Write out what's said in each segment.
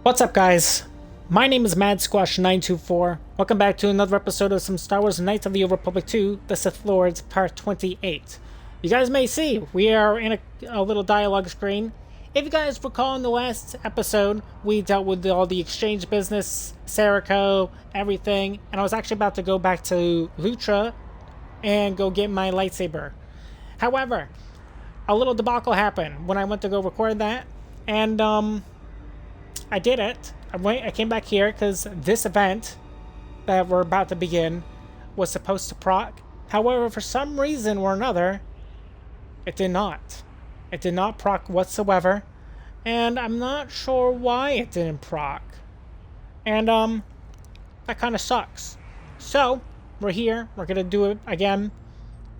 What's up, guys? My name is MadSquash924. Welcome back to another episode of some Star Wars Knights of the Old Republic 2, The Sith Lords, Part 28. You guys may see, we are in a little dialogue screen. If you guys recall in the last episode, we dealt with all the exchange business, Serico, everything, and I was actually about to go back to Lutra and go get my lightsaber. However, a little debacle happened when I went to go record that, and I did it. I came back here because this event that we're about to begin was supposed to proc. However, for some reason or another, it did not. It did not proc whatsoever, and I'm not sure why it didn't proc. And that kind of sucks. So we're here. We're gonna do it again,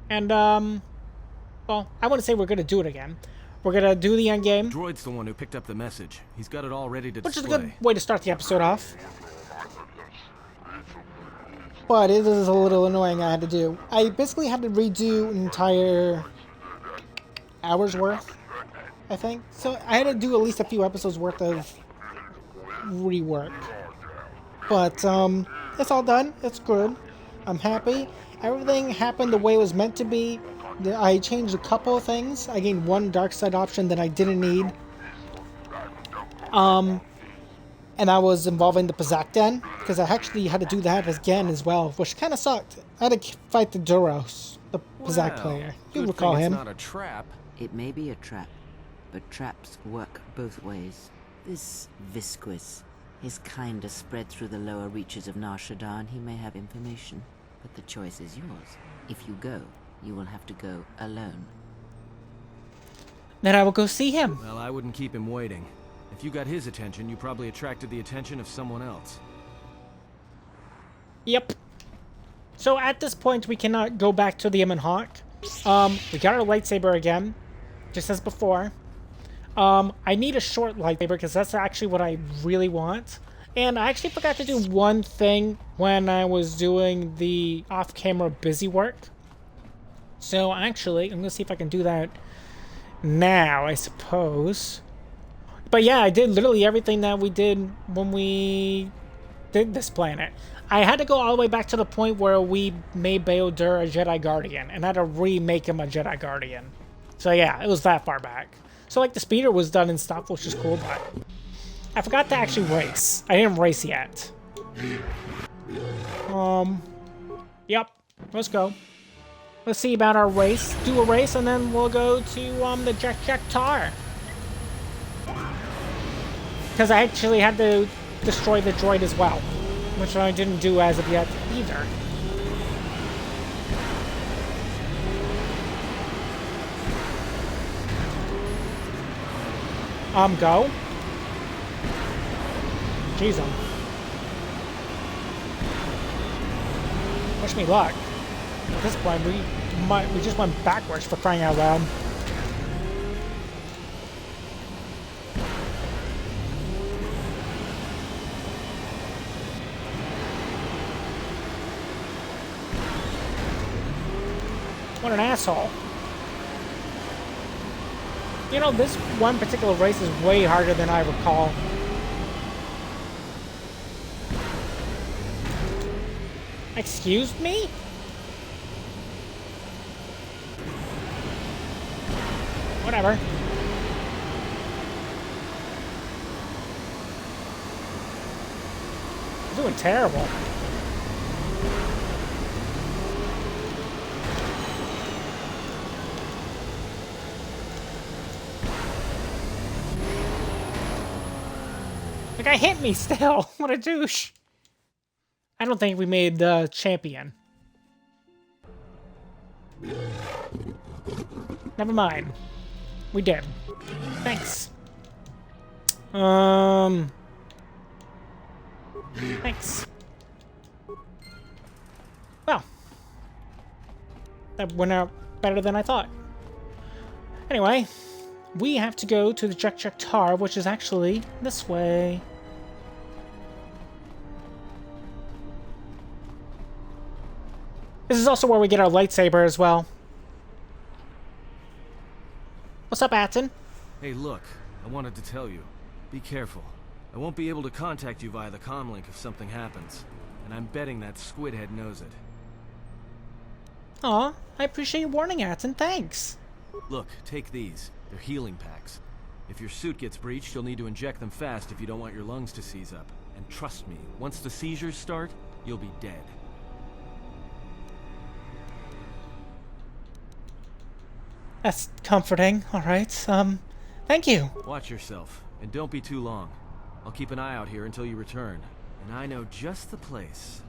and well, I wouldn't say we're gonna do it again. We're gonna do the end game. Droid's the one who picked up the message. He's got it all ready to display. Which is a good way to start the episode off. But it is a little annoying I had to do. I basically had to redo an entire hour's worth, I think. So I had to do at least a few episodes worth of rework. But it's all done. It's good. I'm happy. Everything happened the way it was meant to be. I changed a couple of things. I gained one dark side option that I didn't need. And I was involving the Pazak Den, because I actually had to do that again as well, which kind of sucked. I had to fight the Duros, the Pazak player. You recall him. It's not a trap. It may be a trap, but traps work both ways. This Visquis, his kind is spread through the lower reaches of Nar Shaddaa, and he may have information. But the choice is yours. If you go, you will have to go alone. Then I will go see him. Well, I wouldn't keep him waiting. If you got his attention, you probably attracted the attention of someone else. Yep. So at this point, we cannot go back to the Emin Hawk. We got our lightsaber again, just as before. I need a short lightsaber because that's actually what I really want. And I actually forgot to do one thing when I was doing the off-camera busy work. So actually, I'm going to see if I can do that now, I suppose. But yeah, I did literally everything that we did when we did this planet. I had to go all the way back to the point where we made Bayodur a Jedi Guardian, and I had to remake him a Jedi Guardian. So yeah, it was that far back. So like the speeder was done and stuff, which is cool, but I forgot to actually race. I didn't race yet. Yep, let's go. Let's see about our race. Do a race, and then we'll go to the Jack Tar. Because I actually had to destroy the droid as well, which I didn't do as of yet either. Go. Jeez, wish me luck. At this point, we just went backwards for crying out loud. What an asshole. You know, this one particular race is way harder than I recall. Excuse me? Whatever. I'm doing terrible. The guy hit me still. What a douche. I don't think we made the champion. Never mind. We did. Thanks. Thanks. Well. That went out better than I thought. Anyway, we have to go to the Jack Tar, which is actually this way. This is also where we get our lightsaber as well. What's up, Atton? Hey, look. I wanted to tell you. Be careful. I won't be able to contact you via the comlink if something happens. And I'm betting that Squidhead knows it. Aw, I appreciate you warning, Atten, thanks. Look, take these. They're healing packs. If your suit gets breached, you'll need to inject them fast if you don't want your lungs to seize up. And trust me, once the seizures start, you'll be dead. That's comforting, alright, thank you. Watch yourself, and don't be too long. I'll keep an eye out here until you return. And I know just the place.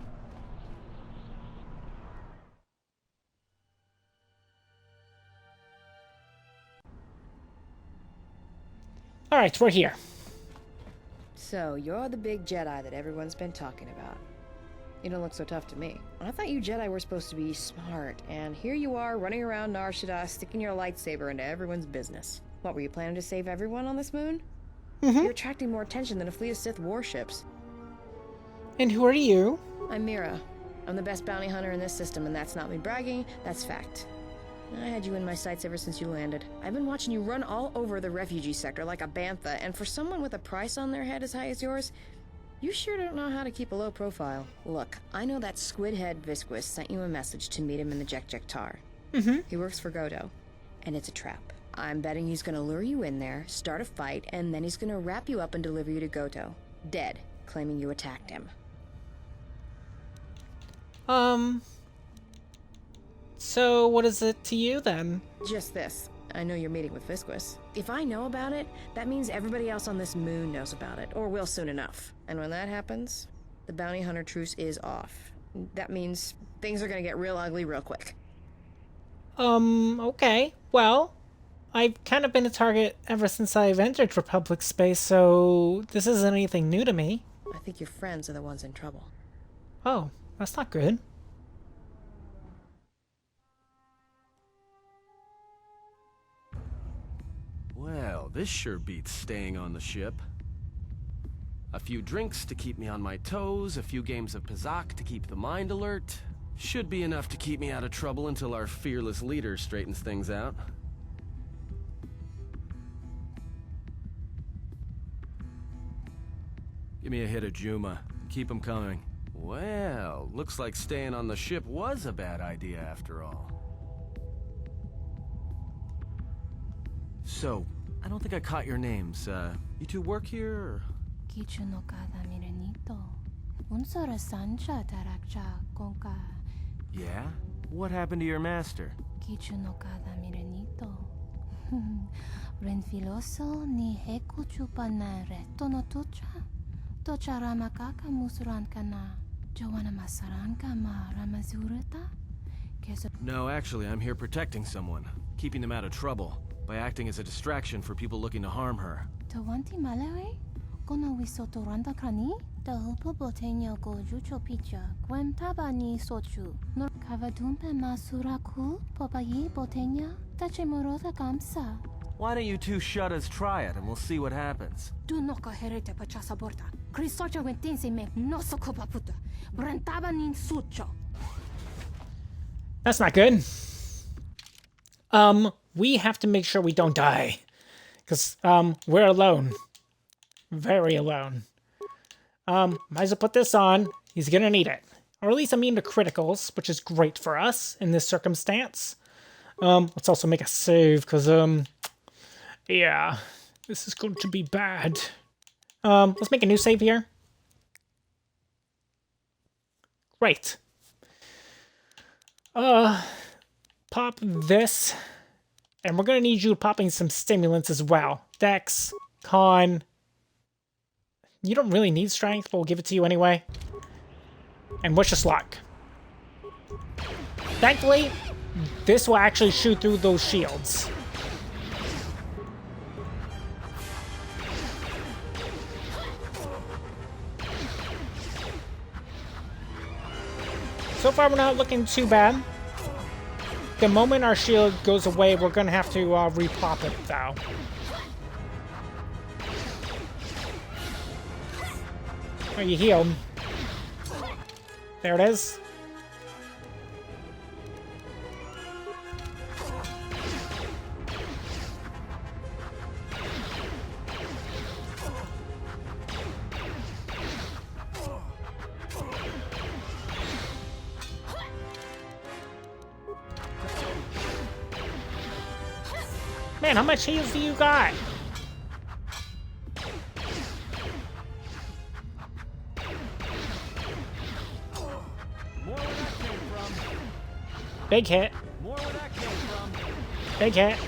Alright, we're here. So, you're the big Jedi that everyone's been talking about. You don't look so tough to me. I thought you Jedi were supposed to be smart, and here you are running around Nar Shaddaa sticking your lightsaber into everyone's business. What, were you planning to save everyone on this moon? You're attracting more attention than a fleet of Sith warships. And who are you? I'm Mira. I'm the best bounty hunter in this system, and that's not me bragging, that's fact. I had you in my sights ever since you landed. I've been watching you run all over the refugee sector like a bantha, and for someone with a price on their head as high as yours, you sure don't know how to keep a low profile. Look, I know that squid-head Visquis sent you a message to meet him in the Jek-Jek-Tar. He works for Godo, and it's a trap. I'm betting he's gonna lure you in there, start a fight, and then he's gonna wrap you up and deliver you to Goto. Dead, claiming you attacked him. So what is it to you then? Just this. I know you're meeting with Visquis. If I know about it, that means everybody else on this moon knows about it, or will soon enough. And when that happens, the bounty hunter truce is off. That means things are gonna get real ugly real quick. Okay. Well, I've kind of been a target ever since I've entered Republic space, so this isn't anything new to me. I think your friends are the ones in trouble. Oh, that's not good. Well, this sure beats staying on the ship. A few drinks to keep me on my toes, a few games of Pazak to keep the mind alert. Should be enough to keep me out of trouble until our fearless leader straightens things out. Give me a hit of Juma. Keep 'em coming. Well, looks like staying on the ship was a bad idea after all. So, I don't think I caught your names. You two work here, or? Yeah? What happened to your master? Renfiloso ni heku chupa na reto no tocha. Tocha ramakaka musuranka na. Joanna masaranka ma ramazurata. No, actually, I'm here protecting someone. Keeping them out of trouble. By acting as a distraction for people looking to harm her. Tawanti malawe? Kono wisoto randa krani? Da hupo boteño go jucho picha. Gwen taba ni sochu. Nor kavadumpe masuraku? Popayi boteña? Tache morota kamsa. Why don't you two shut us try it and we'll see what happens? Du no coherete pachasaborta. Crisocha wentinse me no sokopaputa. Brentaba nin sucho. That's not good. We have to make sure we don't die. Because, we're alone. Very alone. Might as well put this on. He's gonna need it. Or at least immune to criticals, which is great for us in this circumstance. Let's also make a save, because, yeah. This is going to be bad. Let's make a new save here. Great. Pop this. And we're gonna need you popping some stimulants as well. Dex, Con. You don't really need strength, but we'll give it to you anyway. And wish us luck. Thankfully, this will actually shoot through those shields. So far, we're not looking too bad. The moment our shield goes away, we're gonna have to repop it, though. Oh, you healed. There it is. Man, how much heals do you got? More where that came from. Big hit. More where that came from. Big hit.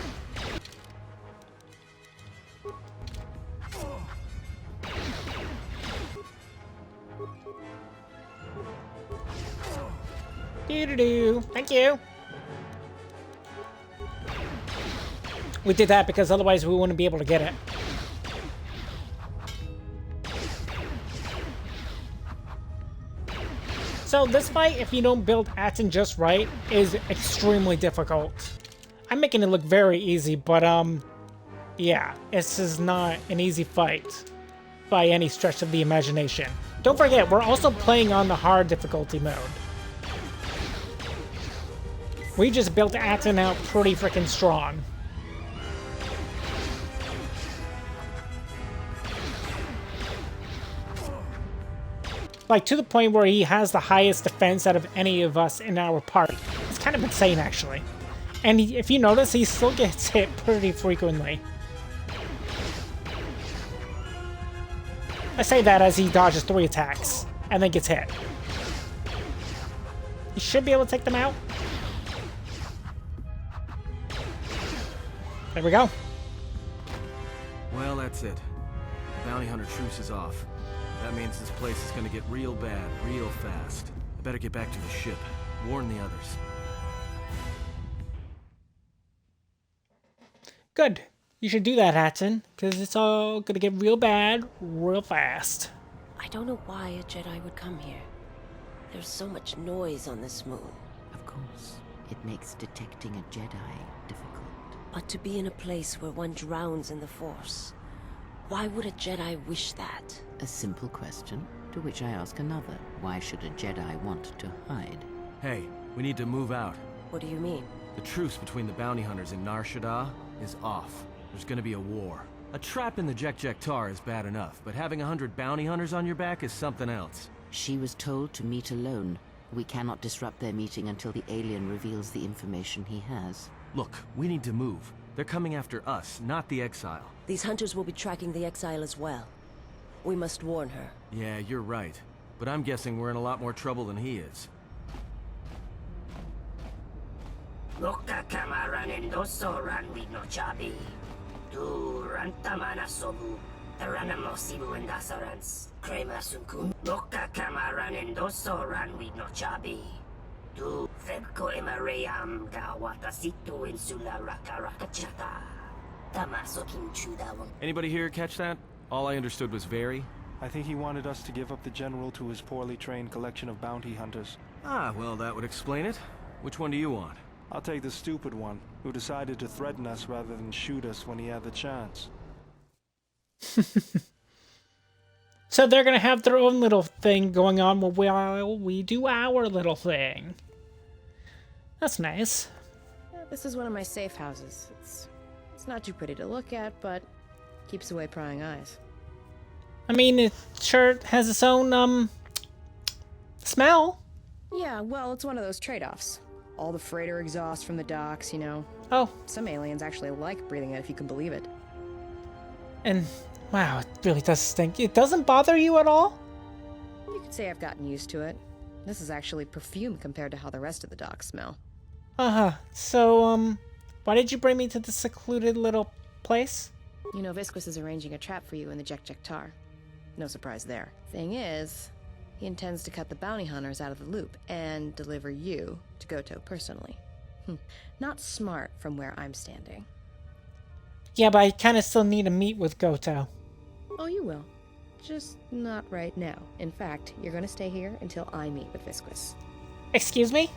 Doo-doo-doo. Thank you. We did that because otherwise we wouldn't be able to get it. So this fight, if you don't build Atten just right, is extremely difficult. I'm making it look very easy, but yeah, this is not an easy fight by any stretch of the imagination. Don't forget, we're also playing on the hard difficulty mode. We just built Atten out pretty freaking strong. Like, to the point where he has the highest defense out of any of us in our party. It's kind of insane, actually. And if you notice, he still gets hit pretty frequently. I say that as he dodges 3 attacks, and then gets hit. You should be able to take them out. There we go. Well, that's it. The bounty hunter truce is off. That means this place is gonna get real bad, real fast. I better get back to the ship. Warn the others. Good. You should do that, Atten, because it's all gonna get real bad, real fast. I don't know why a Jedi would come here. There's so much noise on this moon. Of course, it makes detecting a Jedi difficult. But to be in a place where one drowns in the Force, why would a Jedi wish that? A simple question, to which I ask another. Why should a Jedi want to hide? Hey, we need to move out. What do you mean? The truce between the bounty hunters and Nar Shaddaa is off. There's gonna be a war. A trap in the Jek Tar is bad enough, but having 100 bounty hunters on your back is something else. She was told to meet alone. We cannot disrupt their meeting until the alien reveals the information he has. Look, we need to move. They're coming after us, not the exile. These hunters will be tracking the exile as well. We must warn her. Yeah, you're right. But I'm guessing we're in a lot more trouble than he is. Loka kamaranen dosoran no chabi. Tu rantamana sobu. Taranamo sibu and dasarans. Krema sunkun. Loka kamaranen dosoran no chabi. Tu febko emaream gawatasitu insula raka rakachata. Tamasokin chudawang. Anybody here catch that? All I understood was very. I think he wanted us to give up the General to his poorly trained collection of bounty hunters. Ah, well, that would explain it. Which one do you want? I'll take the stupid one, who decided to threaten us rather than shoot us when he had the chance. So they're gonna have their own little thing going on while we do our little thing. That's nice. Yeah, this is one of my safe houses. It's not too pretty to look at, but keeps away prying eyes. I mean, it sure has its own, smell. Yeah, well, it's one of those trade-offs. All the freighter exhaust from the docks, you know. Oh, Some aliens actually like breathing it, if you can believe it. and wow, it really does stink. It doesn't bother you at all? You could say I've gotten used to it. This is actually perfume compared to how the rest of the docks smell. Uh-huh. So, why did you bring me to this secluded little place? You know, Visquis is arranging a trap for you in the Jek Tar. No surprise there. Thing is, he intends to cut the bounty hunters out of the loop and deliver you to Goto personally. Not smart from where I'm standing. Yeah, but I kind of still need to meet with Goto. Oh, you will. Just not right now. In fact, you're gonna stay here until I meet with Visquis. Excuse me?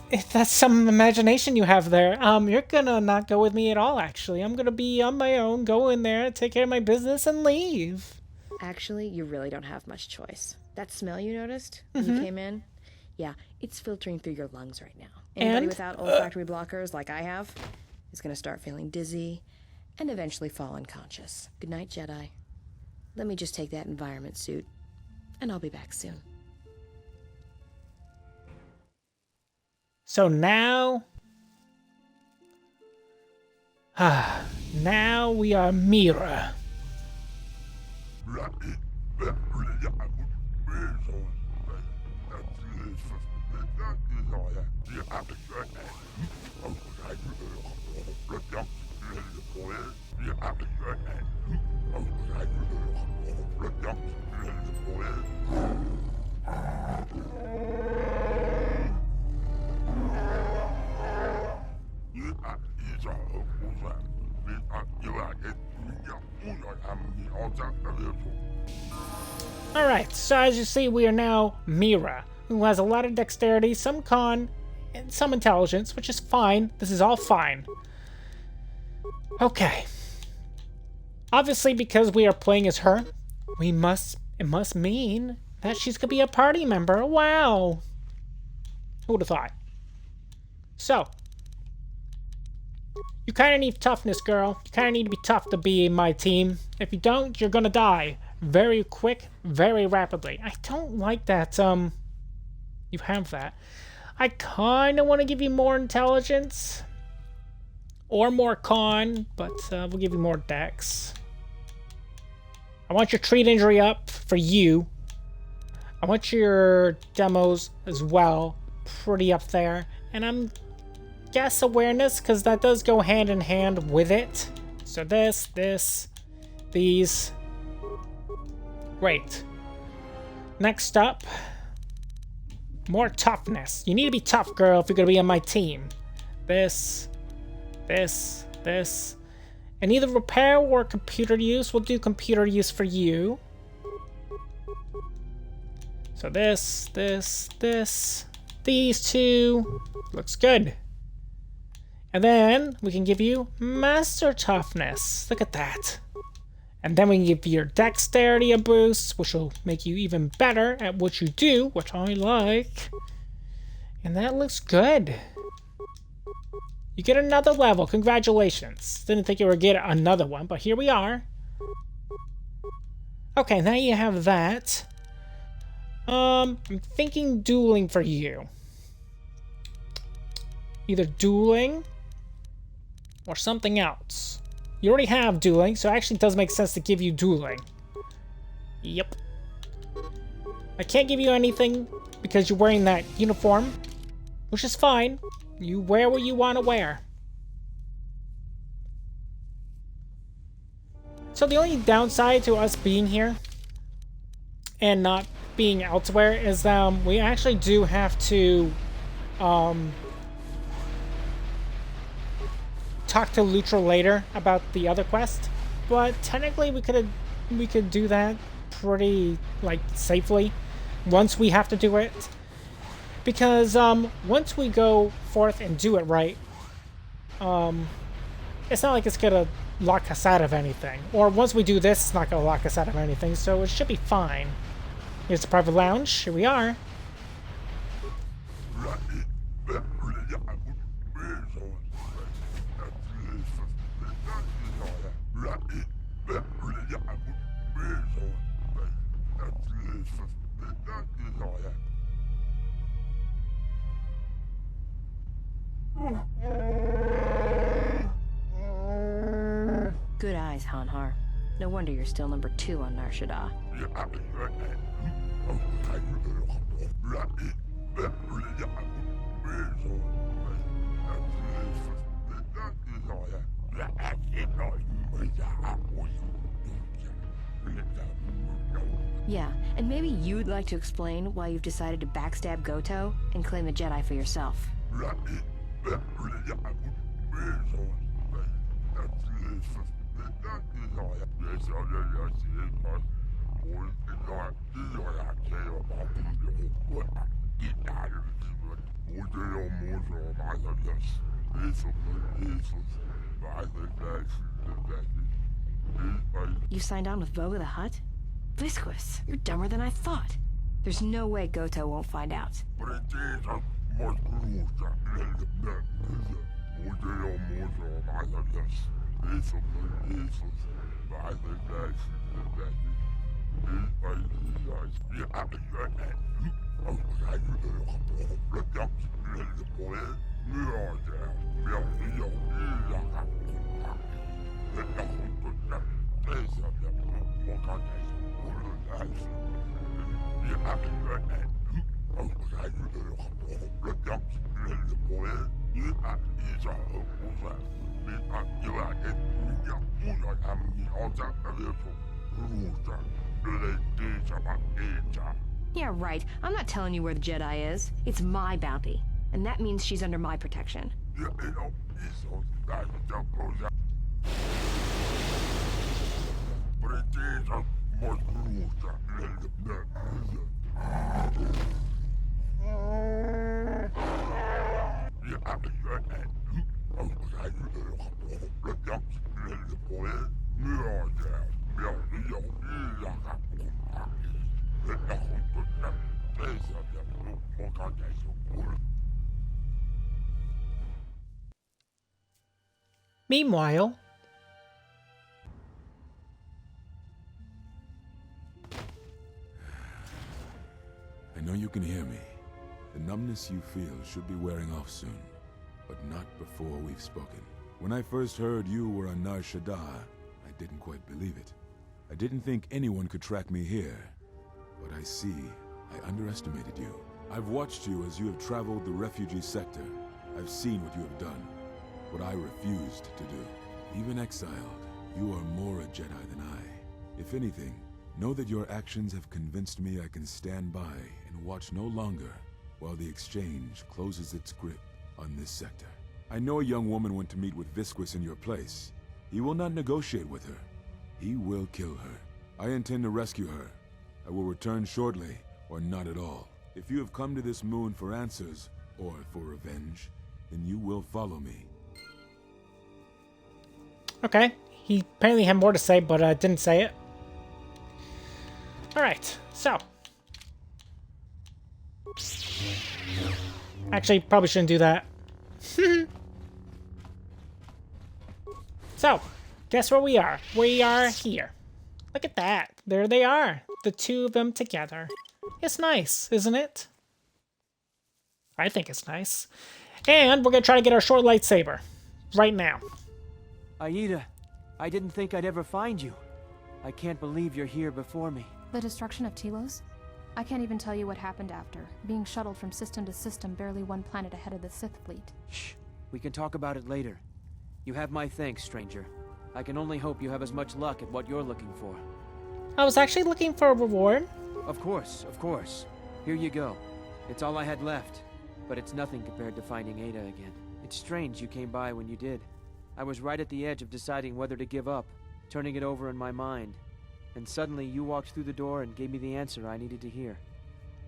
If that's some imagination you have there, you're gonna not go with me at all, actually. I'm gonna be on my own, go in there, take care of my business, and leave. Actually, you really don't have much choice. That smell you noticed when you came in? Yeah, it's filtering through your lungs right now. Anybody And? without olfactory blockers like I have is gonna start feeling dizzy and eventually fall unconscious. Good night, Jedi. Let me just take that environment suit, and I'll be back soon. So now... Now we are Mira. Alright, so as you see, we are now Mira, who has a lot of dexterity, some con, and some intelligence, which is fine. This is all fine. Okay. Obviously, because we are playing as her, it must mean that she's gonna be a party member. Wow! Who would have thought? So, you kind of need toughness, girl. You kind of need to be tough to be in my team. If you don't, you're gonna die. Very quick, very rapidly. I don't like that, you have that. I kind of want to give you more intelligence. Or more con, but we'll give you more dex. I want your treat injury up for you. I want your demos as well. Pretty up there. And I'm guess awareness, because that does go hand in hand with it. So this, these. Great. Next up, more toughness. You need to be tough, girl, if you're gonna be on my team. This. And either repair or computer use. We'll do computer use for you. So this. These two. Looks good. And then we can give you master toughness. Look at that. And then we can give your dexterity a boost, which will make you even better at what you do, which I like. And that looks good. You get another level. Congratulations. Didn't think you would get another one, but here we are. Okay, now you have that. I'm thinking dueling for you. Either dueling or something else. You already have dueling, so it actually does make sense to give you dueling. Yep. I can't give you anything because you're wearing that uniform, which is fine. You wear what you want to wear. So the only downside to us being here and not being elsewhere is we actually do have to talk to Lutra later about the other quest, but technically we could do that pretty safely once we have to do it, because once we go forth and do it right, it's not like it's gonna lock us out of anything, or once we do this, it's not gonna lock us out of anything, so it should be fine. Here's the private lounge. Here we are. Good eyes, Hanhar. No wonder you're still number 2 on Nar Shaddaa. Yeah, and maybe you'd like to explain why you've decided to backstab Goto and claim the Jedi for yourself. You signed on with Voga the Hutt? Visquis, you're dumber than I thought. There's no way Goto won't find out. Yeah, right. I'm not telling you where the Jedi is. It's my bounty. And that means she's under my protection. Meanwhile, I know you can hear me. The numbness you feel should be wearing off soon, but not before we've spoken. When I first heard you were on Nar Shaddaa, I didn't quite believe it. I didn't think anyone could track me here, but I see I underestimated you. I've watched you as you have traveled the refugee sector. I've seen what you have done, what I refused to do. Even exiled, you are more a Jedi than I. If anything, know that your actions have convinced me I can stand by and watch no longer while the Exchange closes its grip on this sector. I know a young woman went to meet with Visquis in your place. He will not negotiate with her. He will kill her. I intend to rescue her. I will return shortly, or not at all. If you have come to this moon for answers, or for revenge, then you will follow me. okay. He apparently had more to say, but didn't say it. Alright, so. Actually, probably shouldn't do that. So, guess where we are? We are here. Look at that. There they are. The two of them together. It's nice, isn't it? I think it's nice. And we're going to try to get our short lightsaber. Right now. Aida, I didn't think I'd ever find you. I can't believe you're here before me. The destruction of Telos? I can't even tell you what happened after, being shuttled from system to system barely one planet ahead of the Sith fleet. Shh. We can talk about it later. You have my thanks, stranger. I can only hope you have as much luck at what you're looking for. I was actually looking for a reward. Of course, of course. Here you go. It's all I had left, but it's nothing compared to finding Ada again. It's strange you came by when you did. I was right at the edge of deciding whether to give up, turning it over in my mind. And suddenly you walked through the door and gave me the answer I needed to hear.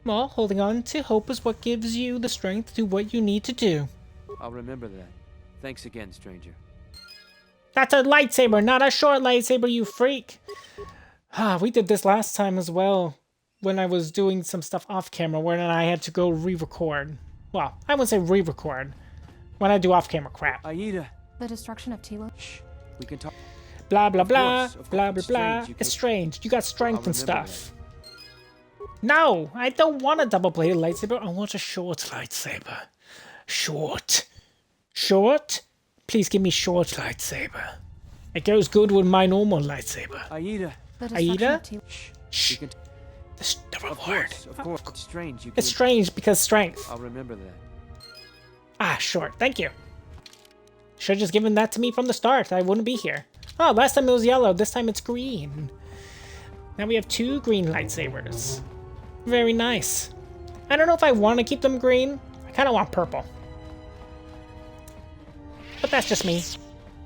Well, holding on to hope is what gives you the strength to do what you need to do. I'll remember that. Thanks again, stranger. That's a lightsaber, not a short lightsaber, you freak. We did this last time as well, when I was doing some stuff off camera, when I had to go re-record. Well, I wouldn't say re-record, when I do off-camera crap. Aida! The destruction of Telos? Shh. We can talk. Blah, blah, blah, Of course. blah, blah, blah. Strange, It's strange. You got strength and remember stuff. No, I don't want a double-bladed lightsaber. I want a short lightsaber. Short. Short? Please give me short lightsaber. It goes good with my normal lightsaber. Aida! The destruction Aida? of Telos? Shh. We can The Of reward. course. It's strange you It's can... strange because strength. I'll remember that. Ah, sure. Thank you. Should have just given that to me from the start. I wouldn't be here. Oh, last time it was yellow. This time it's green. Now we have 2 green lightsabers. Very nice. I don't know if I want to keep them green. I kind of want purple. But that's just me.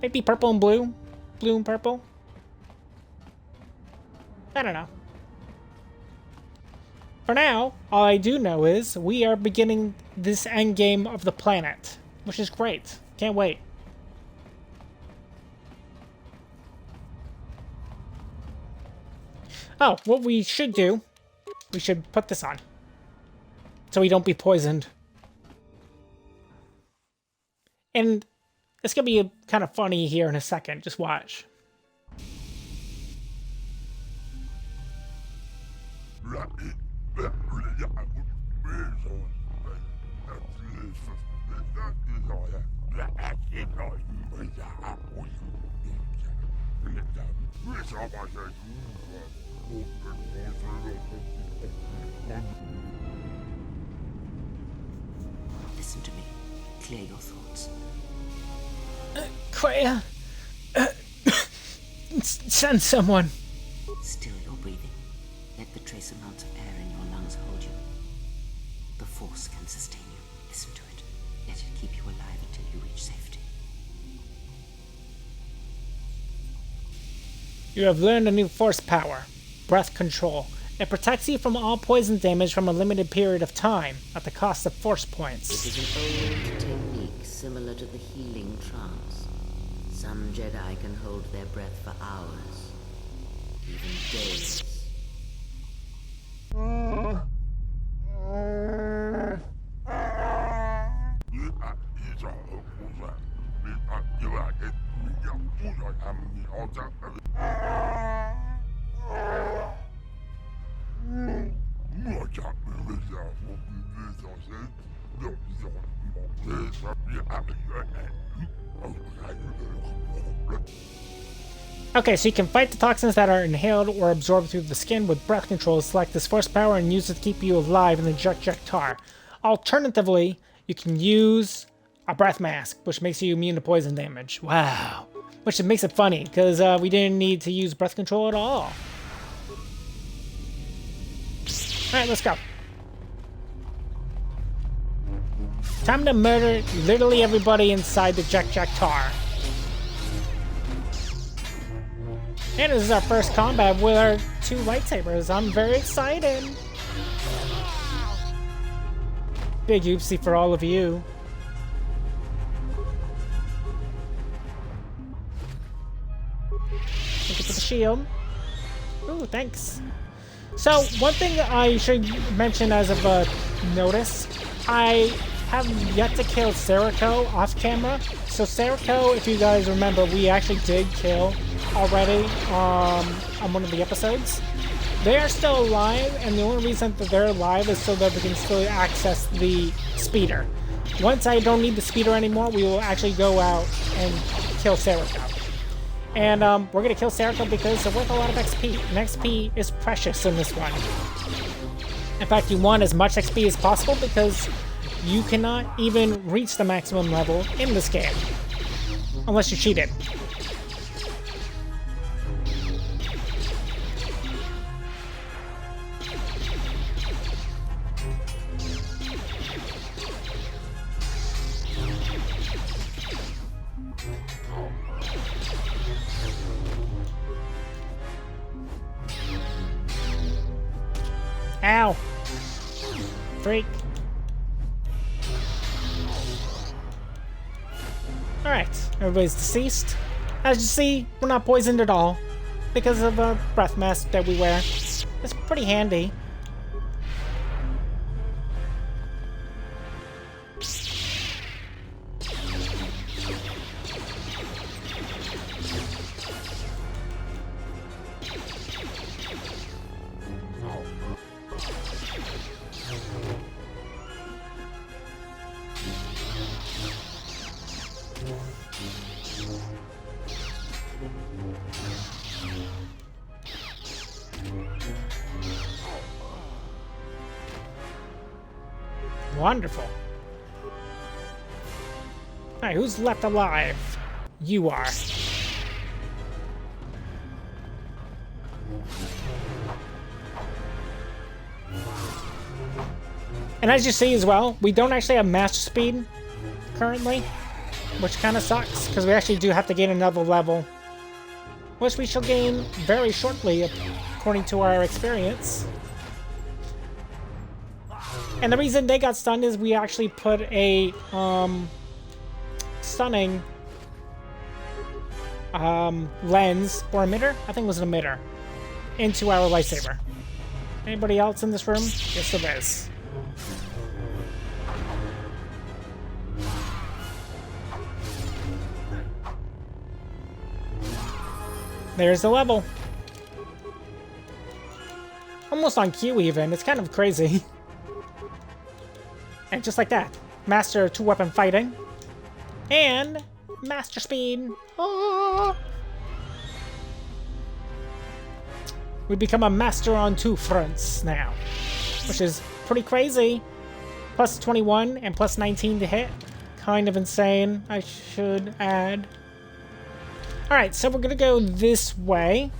Maybe purple and blue. Blue and purple. I don't know. For now, all I do know is we are beginning this endgame of the planet, which is great. Can't wait. Oh, what we should do, we should put this on, so we don't be poisoned. And it's gonna be kind of funny here in a second, just watch. Listen to me. Clear your thoughts. Kreia, send someone. Still your breathing. Let the trace amounts of air in your lungs hold you. The Force can sustain you. Listen to it. Let it keep you alive until you reach safety. You have learned a new Force power, Breath Control. It protects you from all poison damage from a limited period of time, at the cost of Force points. It is an old technique similar to the healing trance. Some Jedi can hold their breath for hours, even days. Okay, so you can fight the toxins that are inhaled or absorbed through the skin with breath control. Select this Force power and use it to keep you alive in the Jar. Alternatively, you can use a breath mask, which makes you immune to poison damage. Wow. Which makes it funny, because we didn't need to use breath control at all. Alright, let's go. Time to murder literally everybody inside the Jar. And this is our first combat with our two lightsabers. I'm very excited. Big oopsie for all of you. Thank you for the shield. Ooh, thanks. So, one thing I should mention as of a notice, I have yet to kill Seriko off camera. So Seriko, if you guys remember, we actually did kill already on one of the episodes. They are still alive, and the only reason that they're alive is so that we can still access the speeder. Once I don't need the speeder anymore, we will actually go out and kill Seriko. And we're going to kill Seriko because they're worth a lot of XP, and XP is precious in this one. In fact, you want as much XP as possible because you cannot even reach the maximum level in this game unless you cheat it. Ow! Freak. Alright, everybody's deceased. As you see, we're not poisoned at all because of a breath mask that we wear. It's pretty handy. Wonderful. Alright, who's left alive? You are. And as you see as well, we don't actually have master speed currently, which kind of sucks, because we actually do have to gain another level, which we shall gain very shortly, according to our experience. And the reason they got stunned is we actually put a stunning lens or emitter, I think it was an emitter, into our lightsaber. Anybody else in this room? Yes, there is. There's the level. Almost on cue even, it's kind of crazy. And just like that, master two-weapon fighting, and master speed. Oh. We become a master on 2 fronts now, which is pretty crazy. Plus 21 and plus 19 to hit. Kind of insane, I should add. Alright, so we're going to go this way.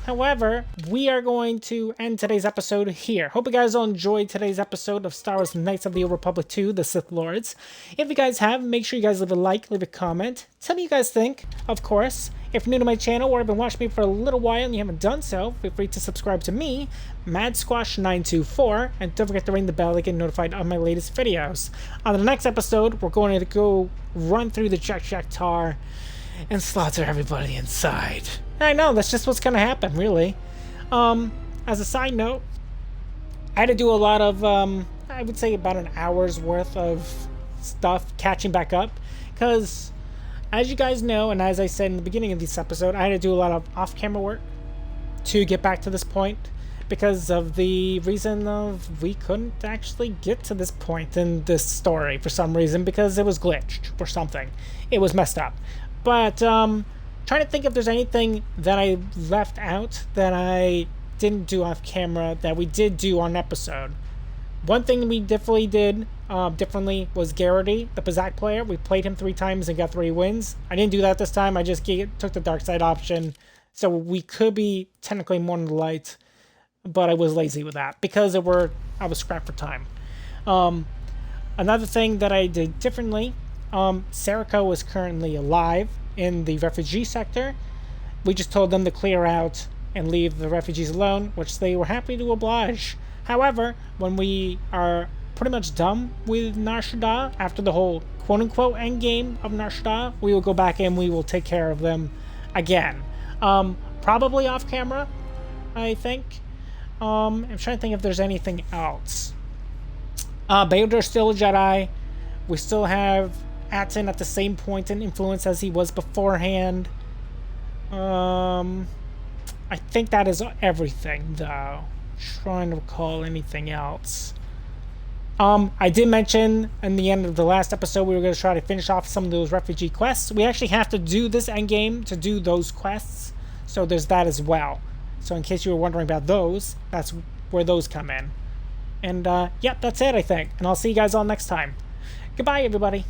However, we are going to end today's episode here. Hope you guys all enjoyed today's episode of Star Wars Knights of the Old Republic 2, The Sith Lords. If you guys have, make sure you guys leave a like, leave a comment. Tell me what you guys think, of course. If you're new to my channel or have been watching me for a little while and you haven't done so, feel free to subscribe to me, MadSquash924, and don't forget to ring the bell to get notified of my latest videos. On the next episode, we're going to go run through the Jack Tar and slaughter everybody inside. And I know, that's just what's going to happen, really. As a side note, I had to do a lot of, I would say about an hour's worth of stuff catching back up, because as you guys know, and as I said in the beginning of this episode, I had to do a lot of off-camera work to get back to this point, because of the reason of we couldn't actually get to this point in this story for some reason, because it was glitched or something. It was messed up. But, trying to think if there's anything that I left out that I didn't do off camera that we did do on episode. One thing we definitely did differently was Garrity, the Pazak player. We played him 3 times and got 3 wins. I didn't do that this time. I just took the dark side option. So we could be technically more in the light, but I was lazy with that because I was scrapped for time. Another thing that I did differently, Serico is currently alive in the refugee sector. We just told them to clear out and leave the refugees alone, which they were happy to oblige. However, when we are pretty much done with Nar Shaddaa, after the whole quote-unquote endgame of Nar Shaddaa, we will go back and we will take care of them again. Probably off camera, I think. I'm trying to think if there's anything else. Bayodar's still a Jedi. We still have Atton at the same point in influence as he was beforehand. I think that is everything, though. Trying to recall anything else. I did mention in the end of the last episode we were going to try to finish off some of those refugee quests. We actually have to do this endgame to do those quests, so there's that as well. So in case you were wondering about those, that's where those come in. And, yep, that's it, I think. And I'll see you guys all next time. Goodbye, everybody.